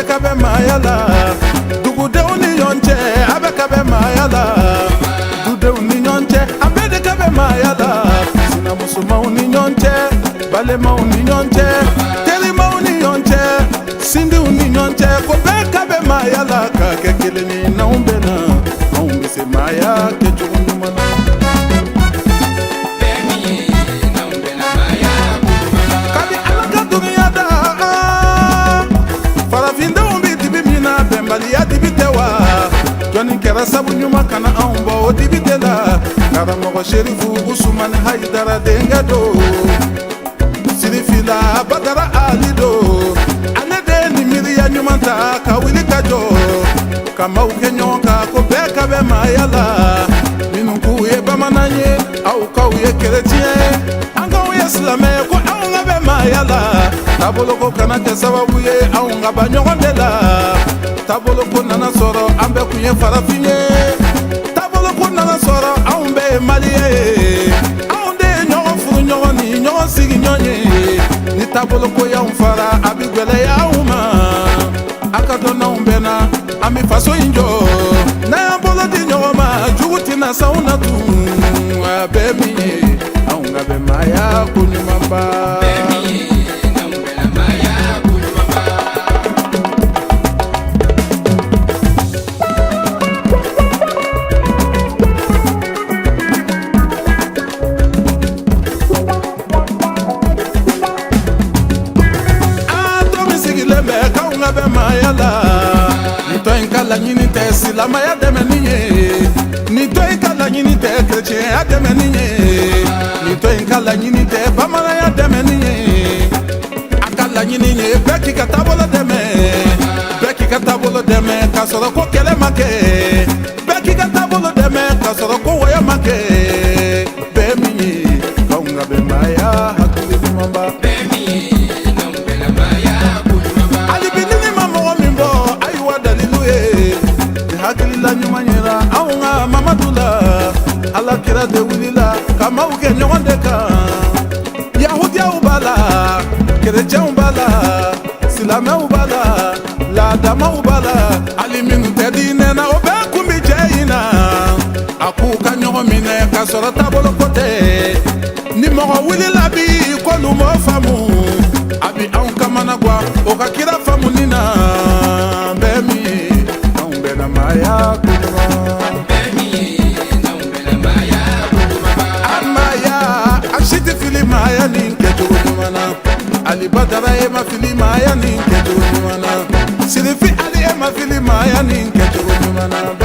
de kabe mayala dugude uni yonche abe kabe mayala dude uni yonche abe de kabe mayala sina musuma uni yonche bale ma uni yonche teli ma uni yonche sindi uni yonche ko be kabe mayala ka ke keleni na umbena umbe se maya ke chungu mana ya dibitewa joni kera sabu nyuma kana aumba o dibitela kara mogo sherifu usman haidara dengado sirifila badara alido anede ni miriya nyuma ta kawili kajo kama ukenyonka ko beka be mayala minunku ye bamananye au kauye keretien anga uye slame ko aunga be mayala tabolo ko kana ke sababu ye aunga banyogondela tabolo ko nana soro ambe kunye farafinye tabolo ko nana soro ambe maliye aunde nyogo furu nyogo ni nyogo sigi nyonye ni tabolo ko ya umfara abigwele ya uma akadona umbena ami faso injo na bolo di nyogo ma juguti na sauna tu abemi aunga be maya kunyumamba be mayala nito inkala nyini te silama ya demeniye nito inkala nyini te chrétien ya demeniye nito inkala nyini te bamana ya demeniye akala nyini nye beki katabolo deme kasoro ko kele make beki katabolo deme kasoro ko waya make be miye kaunga be maya hakuli mamba la nyumanyira aunga mamadula ala kira de wilila kama uke nyonde ka yahudia ubala kereja ubala silama ubala la dama ubala alimin tedine na obe kumbi jeina akuka nyomine ka sorata bolo kote ni mo wilila bi ko lu mo famu abi aunka managwa o ka kira famu nina bemi na maya kuluma amaya ashiti fili maya ninke tulumana ali badara ema fili maya ninke tulumana sirifi ali ema fili maya ninke tulumana